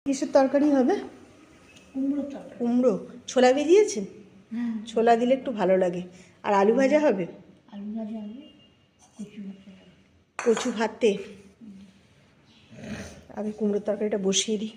কিসের তরকারি হবে? কুমড়ো ছোলা ভিজিয়েছেন? ছোলা দিলে একটু ভালো লাগে। আর আলু ভাজা হবে? কচু ভাতে আমি কুমড়োর তরকারিটা বসিয়ে দিই।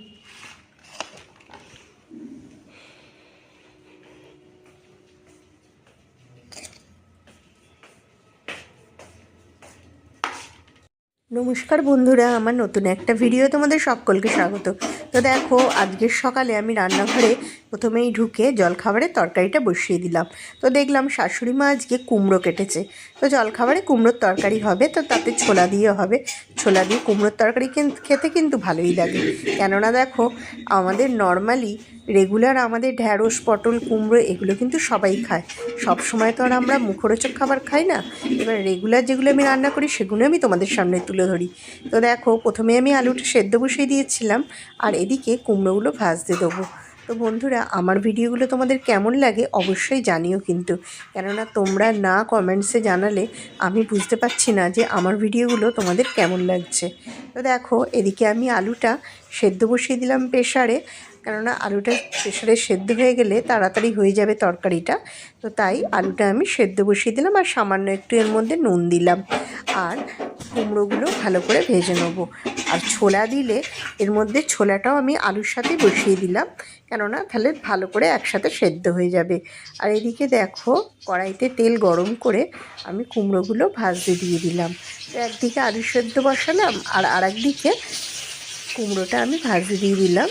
নমস্কার বন্ধুরা, আমার নতুন একটা ভিডিও তোমাদের সকলকে স্বাগত। তো দেখো, আজকের সকালে আমি রান্নাঘরে প্রথমেই ঢুকে জলখাবারের তরকারিটা বসিয়ে দিলাম। তো দেখলাম শাশুড়ি মা আজকে কুমড়ো কেটেছে। তো জলখাবারে কুমড়োর তরকারি হবে, তো তাতে ছোলা দিয়ে হবে। ছোলা দিয়ে কুমড়োর তরকারি খেতে কিন্তু ভালোই লাগে। কেননা দেখো, আমাদের নর্মালি রেগুলার আমাদের ঢ্যাঁড়স, পটল, কুমড়ো এগুলো কিন্তু সবাই খায়। সব সময় তো আর আমরা মুখরোচক খাবার খাই না। এবার রেগুলার যেগুলো আমি রান্না করি সেগুলো আমি তোমাদের সামনে তুলে ধরি। তো দেখো, প্রথমে আমি আলুটা সেদ্ধ বসিয়ে দিয়েছিলাম, আর এদিকে কুমড়োগুলো ভাজতে দেবো। তো বন্ধুরা, আমার ভিডিওগুলো তোমাদের কেমন লাগে অবশ্যই জানিও কিন্তু, কেননা তোমরা না কমেন্টসে জানালে আমি বুঝতে পারছি না যে আমার ভিডিওগুলো তোমাদের কেমন লাগছে। তো দেখো, এদিকে আমি আলুটা সেদ্ধ বসিয়ে দিলাম প্রেসারে, কেননা আলুটা প্রেসারে সেদ্ধ হয়ে গেলে তাড়াতাড়ি হয়ে যাবে তরকারিটা। তো তাই আলুটা আমি সেদ্ধ বসিয়ে দিলাম, আর সামান্য একটু এর মধ্যে নুন দিলাম। আর কুমড়োগুলো ভালো করে ভেজে নেবো। আর ছোলা দিলে এর মধ্যে ছোলাটাও আমি আলুর সাথে বসিয়ে দিলাম, কেননা তাহলে ভালো করে একসাথে সেদ্ধ হয়ে যাবে। আর এদিকে দেখো, কড়াইতে তেল গরম করে আমি কুমড়োগুলো ভাজতে দিয়ে দিলাম। তো একদিকে আলু সেদ্ধ বসালাম, আর আরেকদিকে কুমড়োটা আমি ভাজতে দিয়ে দিলাম।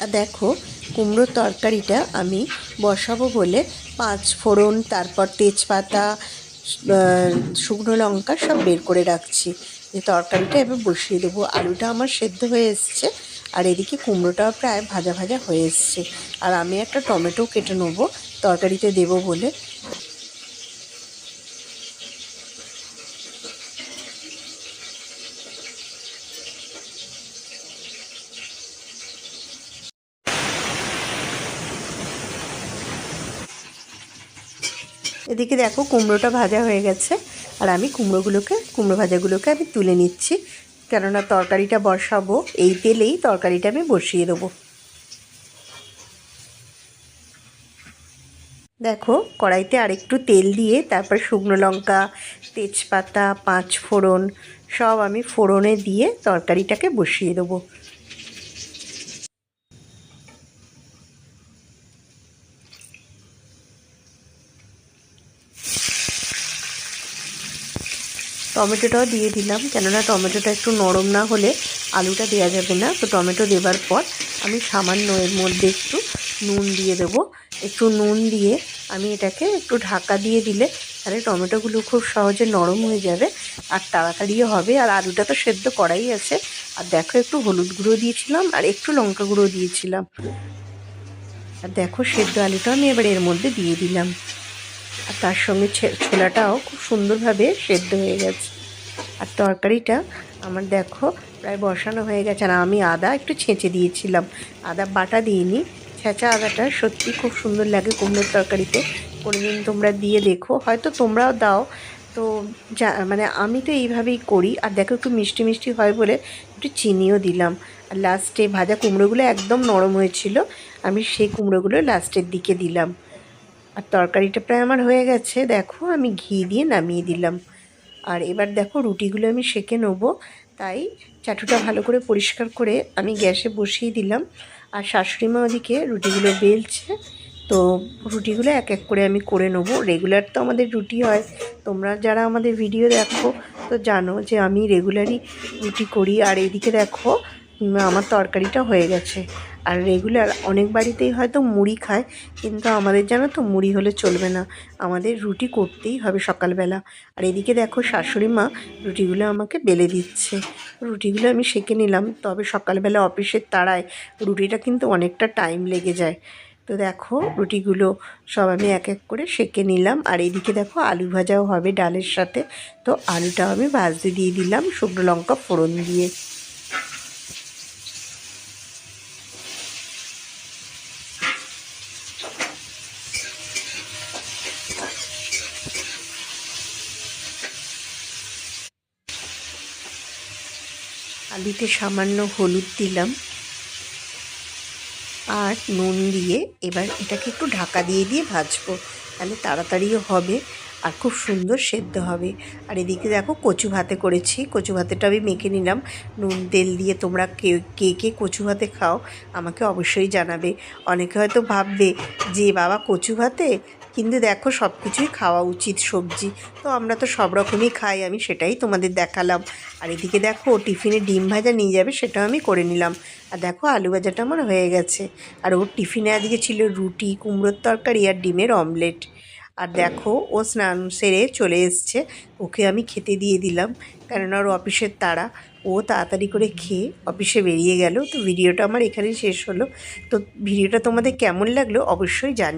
আর দেখো, কুমড়োর তরকারিটা আমি বসাবো বলে 5 ফোড়ন, তারপর তেজপাতা, শুকনো লঙ্কা সব বের করে রাখছি। যে তরকারিটা এবার বসিয়ে দেবো। আলুটা আমার সেদ্ধ হয়ে এসছে, আর এদিকে কুমড়োটাও প্রায় ভাজা ভাজা হয়ে এসছে। আর আমি একটা টমেটো কেটে নেবো তরকারিতে দেবো বলে। এদিকে দেখো, কুমড়োটা ভাজা হয়ে গেছে, আর আমি কুমড়ো ভাজাগুলোকে আমি তুলে নিচ্ছি, কেননা তরকারিটা বসাবো এই তেলেই। তরকারিটা আমি বসিয়ে দেবো। দেখো, কড়াইতে আরেকটু তেল দিয়ে তারপর শুকনো লঙ্কা, তেজপাতা, 5 ফোড়ন সব আমি ফোড়নে দিয়ে তরকারিটাকে বসিয়ে দেবো। টমেটোটাও দিয়ে দিলাম, কেননা টমেটোটা একটু নরম না হলে আলুটা দেওয়া যাবে না। তো টমেটো দেবার পর আমি সামান্য এর মধ্যে একটু নুন দিয়ে দেবো। একটু নুন দিয়ে আমি এটাকে একটু ঢাকা দিয়ে দিলে তাহলে টমেটোগুলো খুব সহজে নরম হয়ে যাবে, আর তাড়াতাড়িও হবে। আর আলুটা তো সেদ্ধ করাই আছে। আর দেখো, একটু হলুদ গুঁড়ো দিয়েছিলাম, আর একটু লঙ্কা গুঁড়ো দিয়েছিলাম। আর দেখো, সেদ্ধ আলুটা আমি এবার এর মধ্যে দিয়ে দিলাম, আর তার সঙ্গে ছোলাটাও খুব সুন্দরভাবে সেদ্ধ হয়ে গেছে। আর তরকারিটা আমার দেখো প্রায় বসানো হয়ে গেছে। আর আমি আদা একটু ছেঁচে দিয়েছিলাম, আদা বাটা দিইনি। ছেঁচা আদাটা সত্যি খুব সুন্দর লাগে কুমড়োর তরকারিতে। কোনোদিন তোমরা দিয়ে দেখো, হয়তো তোমরাও দাও। তো মানে আমি তো এইভাবেই করি। আর দেখো, একটু মিষ্টি মিষ্টি হয় বলে একটু চিনিও দিলাম। আর লাস্টে ভাজা কুমড়োগুলো একদম নরম হয়েছিল, আমি সেই কুমড়োগুলো লাস্টের দিকে দিলাম। আর তরকারিটা প্রায় আমার হয়ে গেছে। দেখো, আমি ঘি দিয়ে নামিয়ে দিলাম। আর এবার দেখো, রুটিগুলো আমি সেঁকে নেবো, তাই চাটুটা ভালো করে পরিষ্কার করে আমি গ্যাসে বসিয়ে দিলাম। আর শাশুড়ি মা ওদিকে রুটিগুলো বেলছে। তো রুটিগুলো এক এক করে আমি করে নেবো। রেগুলার তো আমাদের রুটি হয়, তোমরা যারা আমাদের ভিডিও দেখো তো জানো যে আমি রেগুলারই রুটি করি। আর এদিকে দেখো, আমার তরকারিটা হয়ে গেছে। আর রেগুলার অনেক বাড়িতেই হয়তো মুড়ি খায়, কিন্তু আমাদের জানো তো মুড়ি হলে চলবে না, আমাদের রুটি করতেই হবে সকালবেলা। আর এদিকে দেখো, শাশুড়ি মা রুটিগুলো আমাকে বেলে দিচ্ছে। রুটিগুলো আমি সেঁকে নিলাম, তবে সকালবেলা অফিসের তাড়ায় রুটিটা কিন্তু অনেকটা টাইম লেগে যায়। তো দেখো রুটিগুলো সব আমি এক এক করে সেঁকে নিলাম। আর এদিকে দেখো আলু ভাজাও হবে ডালের সাথে। তো আলুটাও আমি ভাজতে দিয়ে দিলাম শুকনো লঙ্কা ফোড়ন দিয়ে। আলুতে সামান্য হলুদ দিলাম আর নুন দিয়ে এবার এটাকে একটু ঢাকা দিয়ে দিয়ে ভাজবো, তাহলে তাড়াতাড়িও হবে আর খুব সুন্দর সেদ্ধ হবে। আর এদিকে দেখো কচু ভাতে করেছি, কচু ভাতেটা আমি মেখে নিলাম নুন তেল দিয়ে। তোমরা কে কে কে কচু ভাতে খাও আমাকে অবশ্যই জানাবে। অনেকে হয়তো ভাববে যে বাবা কচু ভাতে, কিন্তু দেখো সব কিছুই খাওয়া উচিত সবজি। তো আমরা তো সব রকমই খাই, আমি সেটাই তোমাদের দেখালাম। আর এদিকে দেখো টিফিনে ডিম ভাজা নিয়ে যাবে, সেটাও আমি করে নিলাম। আর দেখো আলু ভাজাটা আমার হয়ে গেছে। আর ওর টিফিনে আজকে ছিল রুটি, কুমড়োর তরকারি আর ডিমের অমলেট। আর দেখো ও স্নান সেরে চলে এসছে, ওকে আমি খেতে দিয়ে দিলাম, কেননা ওর অফিসের তাড়া। ও তাড়াতাড়ি করে খেয়ে অফিসে বেরিয়ে গেল। তো ভিডিওটা আমার এখানেই শেষ হলো। তো ভিডিওটা তোমাদের কেমন লাগলো অবশ্যই জানিও।